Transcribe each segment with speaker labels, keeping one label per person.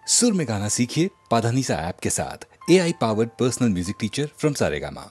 Speaker 1: सुर में गाना सीखिए पाधानीसा ऐप के साथ। AI powered personal music teacher from Saregama.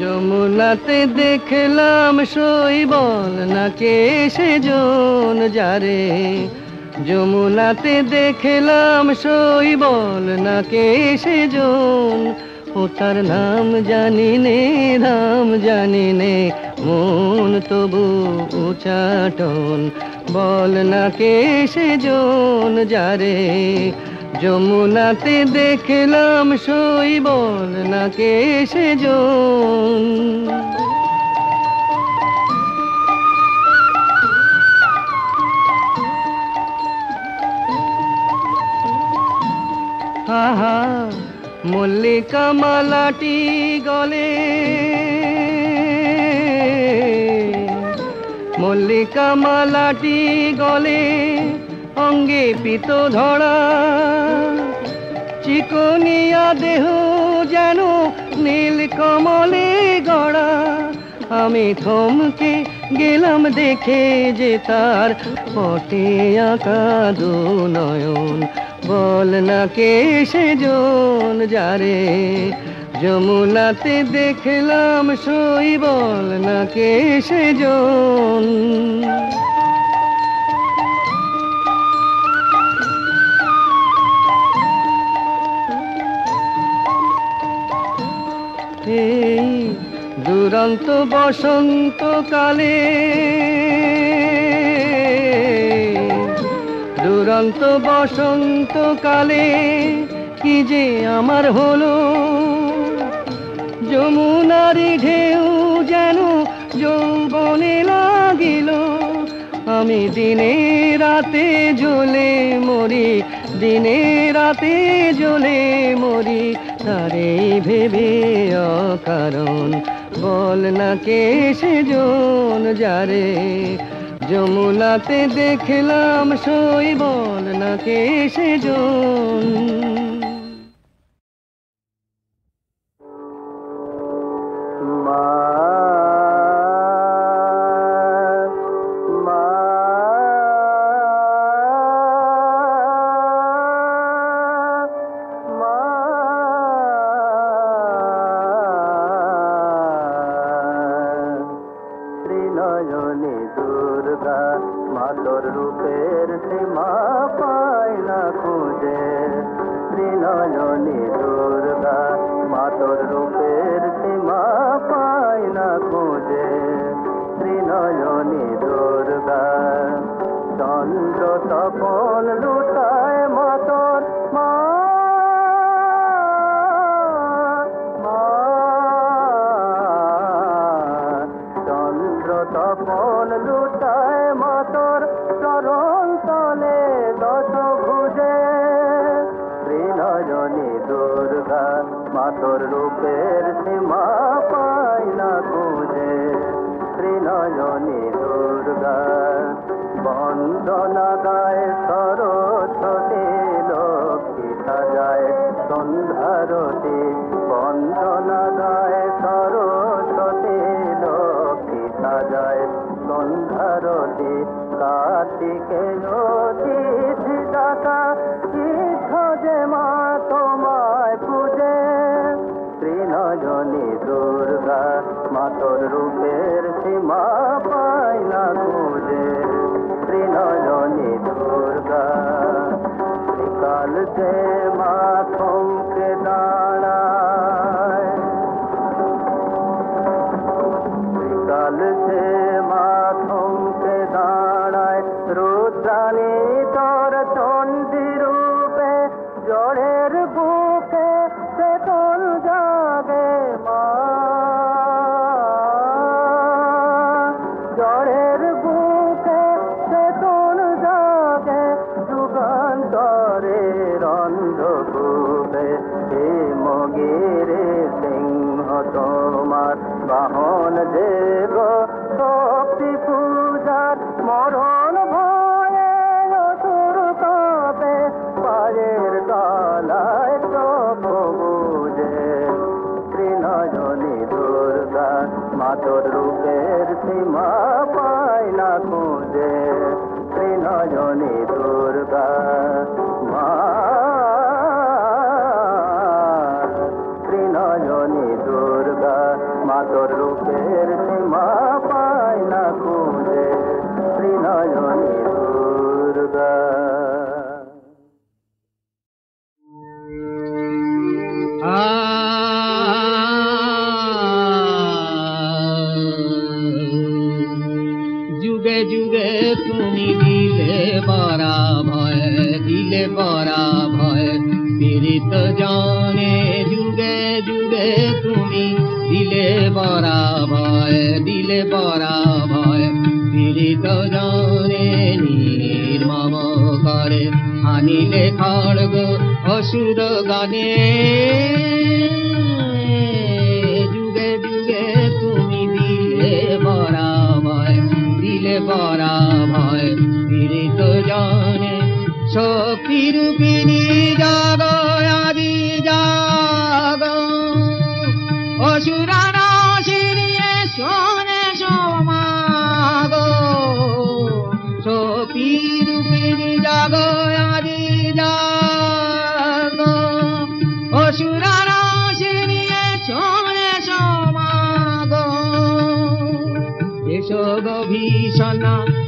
Speaker 2: যমুনাতে দেখলাম শৈবল নাকে সেজন যারে, যমুনাতে দেখলাম শৈবল নাকে সেজন, ও তার নাম জানি নে নাম জানি নে, মন তবু উচাটন বল নাকে সেজন যারে, যমুনাতে দেখলাম শৈবল নাকে সেজন। আহা মল্লিকা মালাটি গলে, মল্লিকা মালাটি গলে, অঙ্গে পিত ধরা, চিকনিয়া দেহ যেন নীল কমলে গড়া, আমি থমকে গেলাম দেখে যে তার পটে আঁকা দু নয়ন, বল না কে সেজন যারে, যমুনাতে দেখলাম শৈবল না কে সেজন। এই দুরন্ত বসন্তকালে, দুরন্ত বসন্তকালে কি যে আমার হলো, যমুনারি ঢেউ যেন যৌবনে লাগিল, আমি দিনে রাতে জ্বলে মরি দিনে রাতে জ্বলে মরি তারে ভেবে অকারণ। বল না কে সেজন যারে যমুনাতে দেখলাম সই, বল না কে সেজন।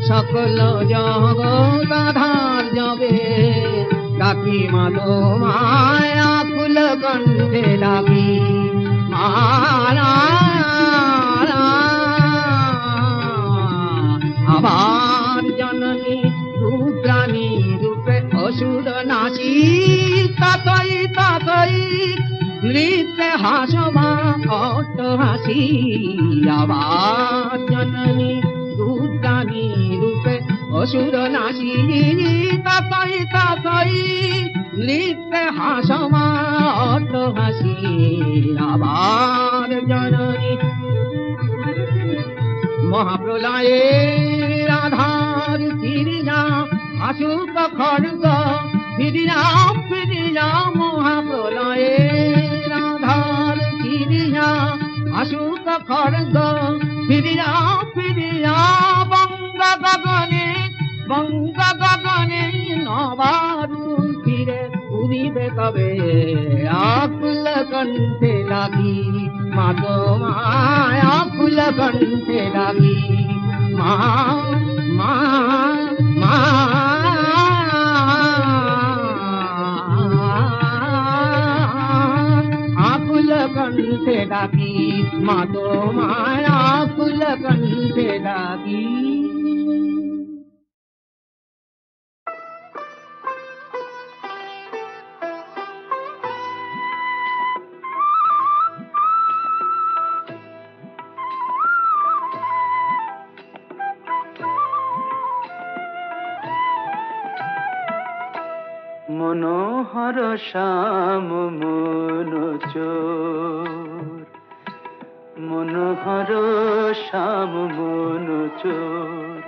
Speaker 3: সকল জগতাধার যাবে ডাকি মালো মায়া ফুল কণ্ঠে ডাকি মালা আবার জননী রূপ্রাণী রূপে অসুর নাচি তাতই তাতই নৃত্যে হাসবা অট্ট হাসি আবার জননী রূপ্রাণী রূপে অসুর নাশী তাতাই তাতাই নৃত্যে হাসমা অট্ট হাসি আবার জননী মহাপ্রলয়ে আধার ফিরিয়া আসুক খড়গ ফিরিয়া ফিরিয়া মহাপ্রলয়ে আধার ফিরিয়া আসুক খড়গ ফিরিয়া ফিরিয়া বঙ্গ গগনে নবারুণ ফিরে উদিবে কবে আকুল কণ্ঠে লাগি মাগো মায় আকুল কণ্ঠে লাগি মা মা মা আকুল কণ্ঠে ডাকি মাগো মায় আকুল কণ্ঠে ডাকি
Speaker 4: মনোহর শ্যাম মনোচোর মনোহর শ্যাম মনোচোর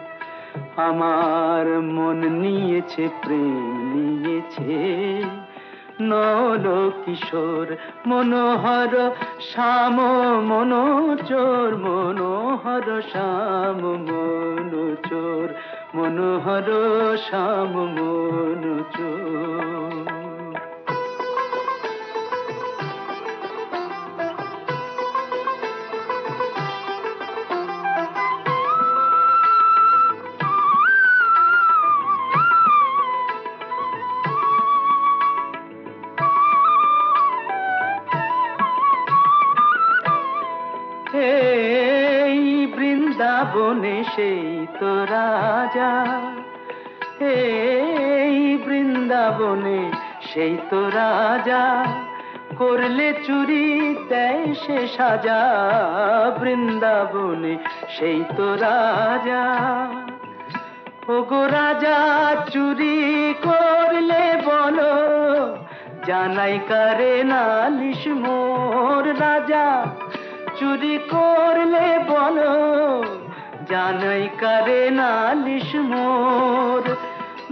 Speaker 4: আমার মন নিয়েছে প্রেম নিয়েছে নল কিশোর মনোহর শ্যাম মনোচোর মনোহর শ্যাম মনোচোর মনোহর শ্যাম মনোচোর এই বৃন্দাবনে সেই তো রাজা এই বৃন্দাবনে সেই তো রাজা করলে চুরি দেয় সে সাজা বৃন্দাবনে সেই তো রাজা ওগো রাজা চুরি করলে বলো জানাই কারে নালিশ মোর রাজা চুরি করলে বলো জানাই কারে নালিশ মোর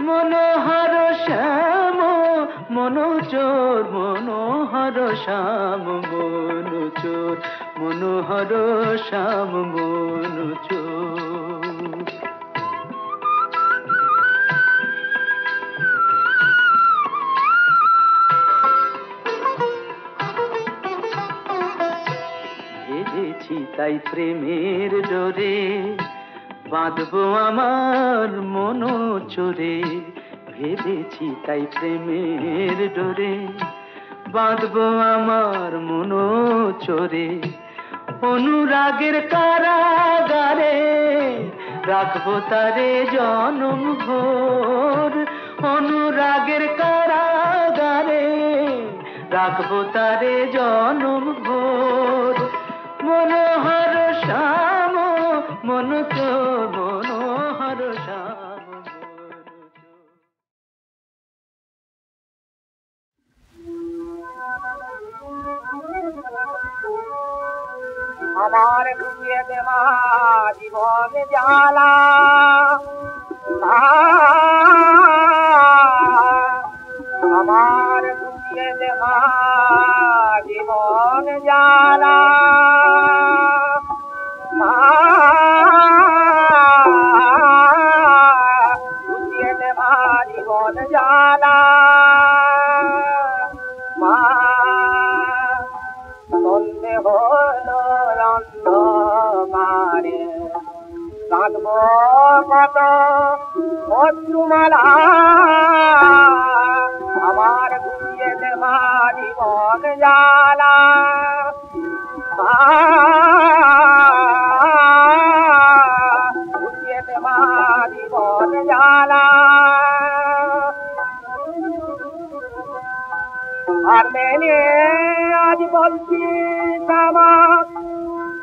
Speaker 4: মনোহর শ্যাম মনোচোর মনোহর শ্যাম মনোচোর মনোহর শ্যাম মনোচোর ভেবেছি তাই প্রেমের ডোরে বাঁধবো আমার মনোচোরে ভেবেছি তাই প্রেমের ডোরে বাঁধবো আমার মনোচোরে অনুরাগের কারাগারে রাখবো তারে জনম ভোর অনুরাগের কারাগারে রাখবো তারে জনম ভোর মনোহর শ্যাম মনোচোর মনোহর শ্যাম
Speaker 3: আমার বুঝিয়ে দেমা জীবন জ্বালা আমার বুঝিয়ে দেমা জীবন জ্বালা বুঝিয়ে দেমা জীবন জ্বালা মা সন্ধে হলো অন্ধকারে কাঁদব কত মধুমালা আমার ঘুরিয়ে দেবা জীবন জ্বালা ঘুরিয়ে দেবা জীবন জ্বালা আর মেনে আজ বলছি আমার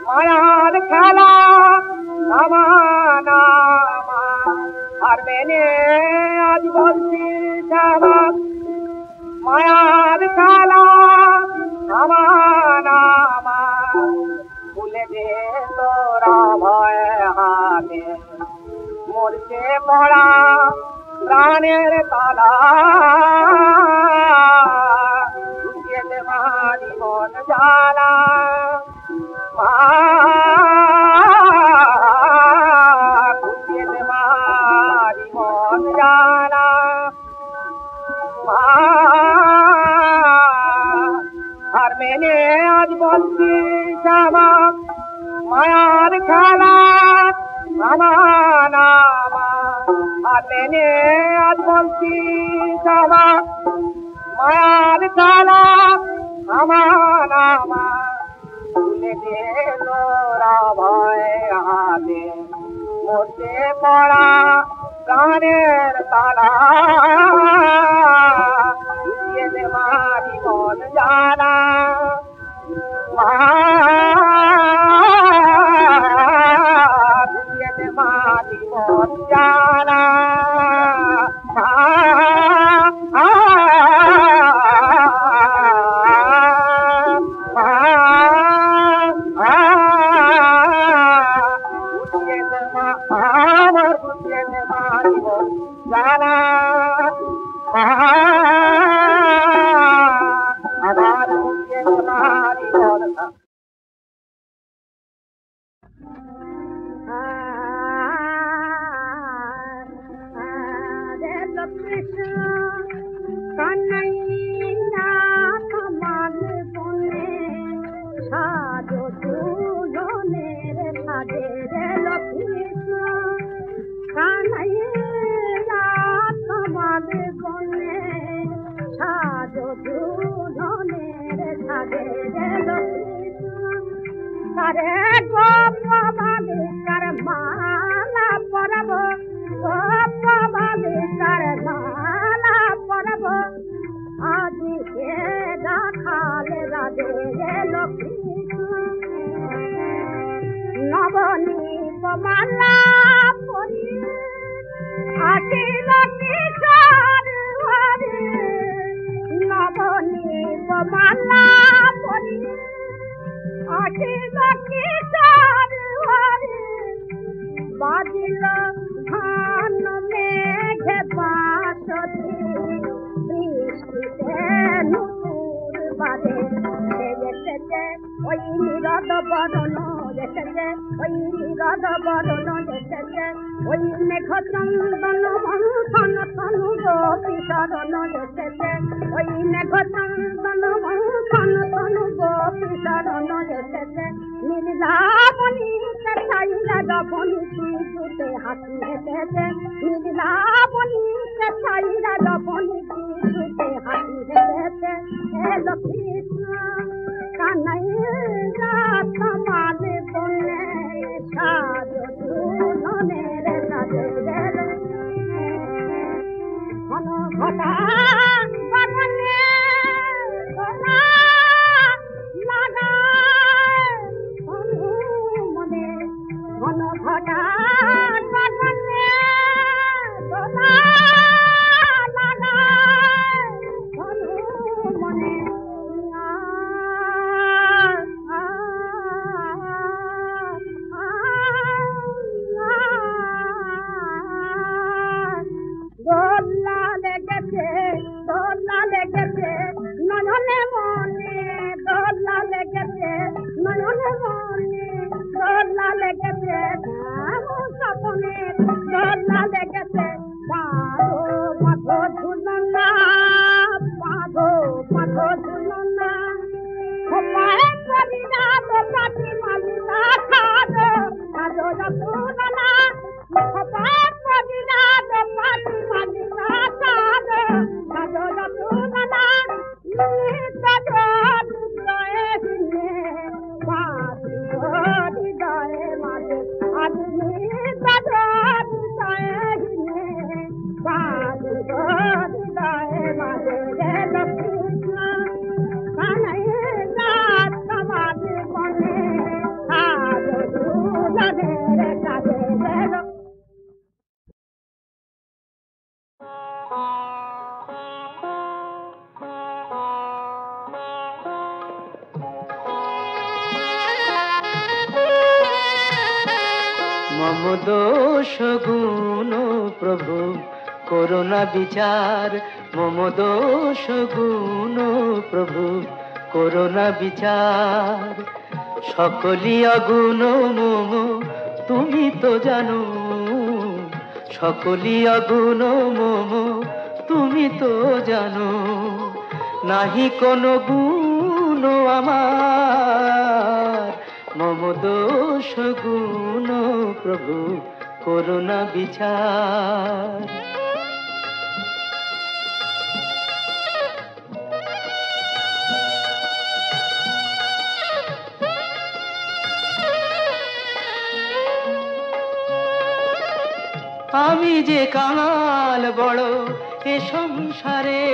Speaker 3: মায়ার খেলা হার মেনে আজ বলছি শ্যামা মায়ার খেলা আমার আমার ভুলে দে তোরা ভয় হাতে মরছে পড়া প্রাণের তালা বুঝিয়ে দে মারি মন জানা বুঝিয়ে দে মারি মন জানা আর মেনে আজ বলছি শ্যামা মায়ার খেলা আমার আর মেনে আজ বলছি শ্যামা মায়ার খেলা আমার ভুলে দে তোরা ভয় হাতে মরতে পড়া প্রাণের তালা বুঝিয়ে দে মারি মন জানা বুঝিয়ে দে মারি মন জানা
Speaker 4: মম দোষ গুণ প্রভু করুণা বিচার, মম দোষ গুণ প্রভু করুণা বিচার। সকলি অগুণ মম তুমি তো জানো, সকলি অগুণ মম তুমি তো জানো। নাহি কোনো গুণ আমার, মম দোষ গুণ প্রভু করুণা বিচার। আমি যে কাঙাল বড় এ সংসারে,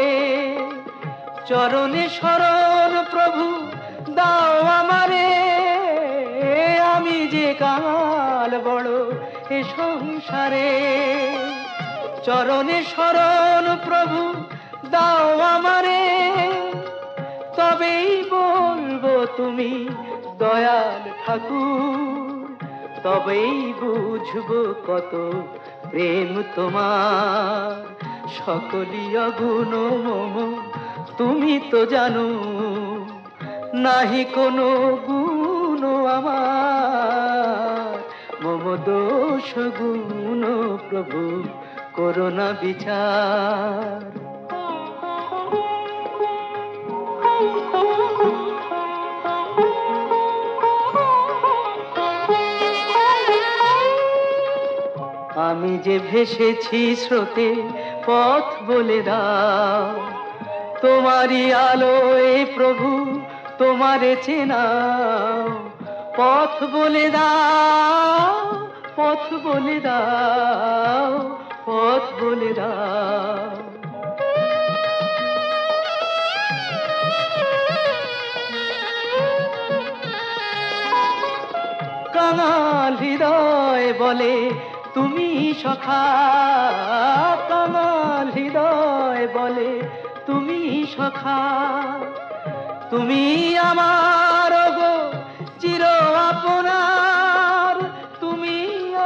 Speaker 4: চরণে শরণ প্রভু দাও আমারে। আমি যে কাঙাল বড় এ সংসারে, চরণে শরণ প্রভু দাও আমারে। তবেই বলবো তুমি দয়াল ঠাকুর, তবেই বুঝবো কত প্রেম তোমার। সকলি অগুণ মম তুমি তো জানো, নাহি কোনো গুণ আমার। মম দোষ গুণ প্রভু করুণা বিচার। আমি যে ভেসেছি স্রোতে পথ বলে দাও, তোমারই আলোয় প্রভু তোমারে চেনাও। পথ বলে দাও, পথ বলে দাও, পথ বলে দাও। কাঙাল হৃদয় বলে তুমি সখা, কাঙাল হৃদয় বলে তুমি সখা। তুমি আমার গো চির আপনার, তুমি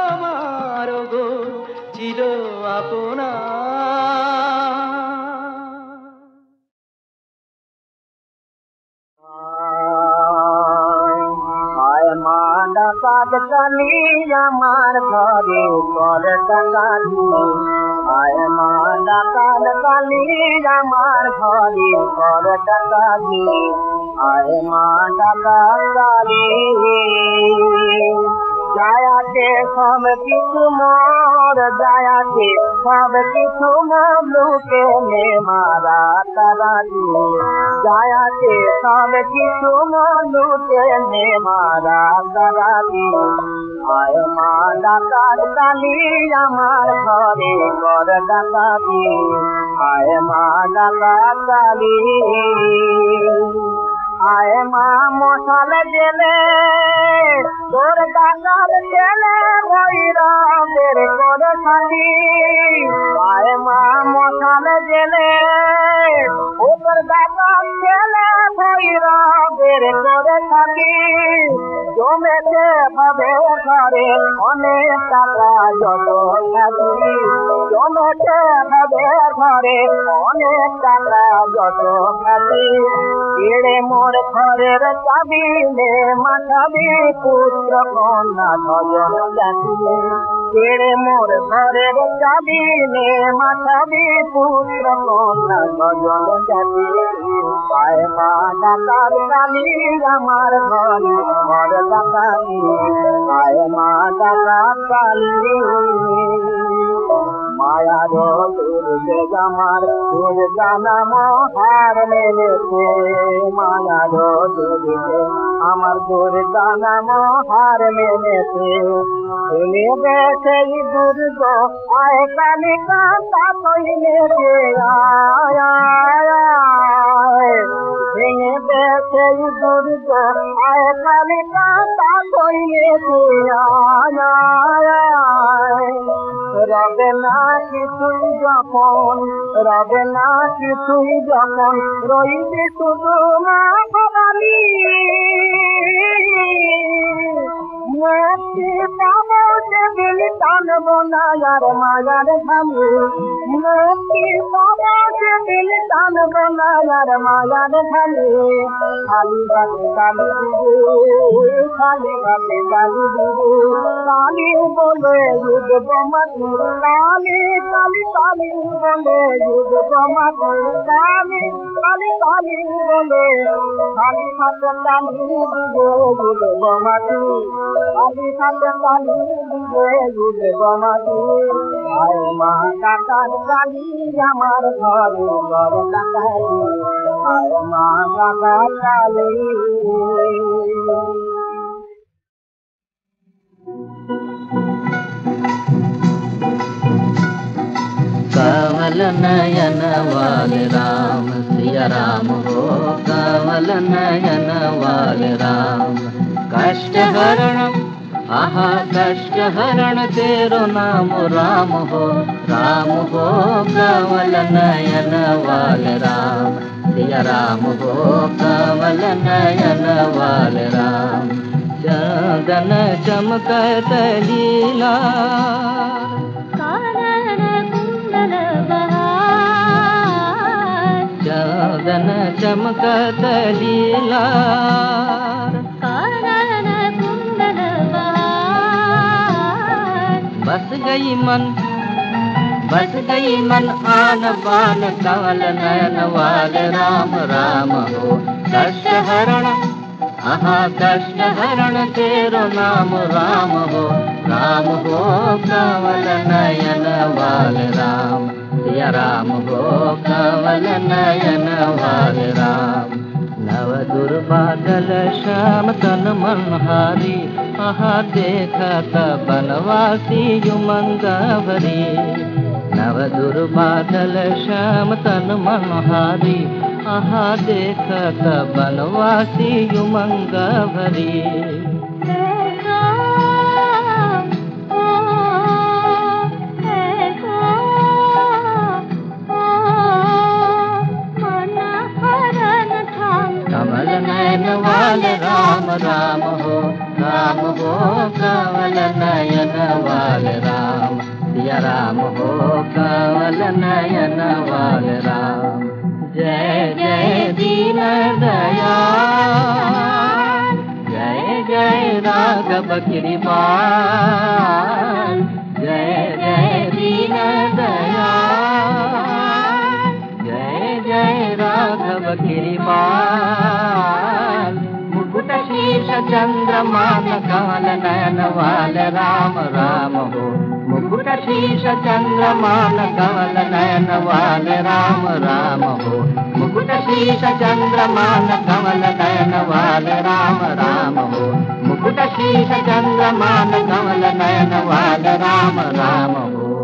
Speaker 4: আমার গো চির আপনার।
Speaker 3: ডাকাত কালি আমার ঘরে কর ডাকাতি, আয় মা ডাকাত কালি আমার ঘরে কর ডাকাতি, আয় মা ডাকাত কালি। যায়াতে সব কিছু মোর, যায়াতে সব কিছু মোর লুটে নে মারা তারাদি, যায়াতে সব কিছু মোর লুটে নে মারা তারাদি। আয় মা ডাকাত কালি আমার ঘরে কর ডাকাতি, আয় মা ডাকাত কালি। আয় মা মশাল জেলে তোর ডাকাত জেলে ভৈরবের করে থাকি, আয় মা মশাল জেলে ওপর ডাকাত জেলে ভৈরবের করে থাকি। জমেছে ভাবে ঘরে অনেক টাকা যত থাকি, জমেছে ভাবে ঘরে অনেক টাকা যত থাকি। এড়ে মোর ঘরের চাবি নে মাথাবি পুত্র কন্যা স্বজন জাতি, এড়ে মোর ঘরের চাবি নে মাথাবি পুত্র কন্যা স্বজন জাতি। আয় মা ডাকাত কালি আমার ঘরে ঘর ডাকাতি, আয় মা ডাকাত কালি। মায়ার দুর্গে আমার দুর্গা নাম হার মেলেছে, মায়ার দুর্গে আমার দুর্গা নাম হার মেলেছে। শুনে বেছে দুর্গ আয় কালী কান্তা কইলেছে, আয় ভেঙে বেছে দুর্গ আয় কালী কান্তা কইলেছে, আয় রবে না কিছুই যখন, রবে না কিছুই যখন রইবে শুধু মা ভবানী। মুক্তি পাবো बोला यार माया रे खाली मोती बाबा के दिल तान बोला यार माया रे खाली खाली बातें काली दीदी खाली बातें काली दीदी काली बोले युग बमत काली काली काली बोले युग बमत काली काली काली बोले खाली बातें काली दीदी युग बमत खाली बातें काली दीदी युग बमत आए माँ काका काली हमार घर घर काली आए माँ काका काली
Speaker 4: कमल नयन वाले राम सिया राम हो कमल नयन वाले राम कष्ट हरण आहा कष्ट हरण तेरो नाम राम हो कमल नयन वाले राम सिया राम हो कमल नयन वाले राम चंदन चमकत लीला चंदन चमकत लीला बस गई मन आन बान कमल नयन वाले राम राम हो कष्ट हरण आहा कष्ट हरण तेरो नाम राम हो कमल नयन वाले राम सिया राम हो कमल नयन वाले राम नव दुर्बादल श्याम तन मनहारी आहा देखत बनवासी उमंग भरी नव दुर्बादल श्याम तन मनहारी आहा देखत बनवासी उमंग भरी कमल नयन वाले राम राम हो कमल नयन वाले राम सिया राम हो कमल नयन वाले राम जय जय दीन दयाल जय जय राघव कृपाल जय जय दीन दयाल जय जय राघव कृपाल मुकुट शीर्ष चंद्रमान कमल नयन वाले राम राम हो मुकुट शीर्ष चंद्रमान कमल नयन वाले राम राम हो मुकुट शीर्ष चंद्रमान कमल नयन वाले राम राम हो मुकुट शीर्ष चंद्रमान कमल नयन वाले राम राम हो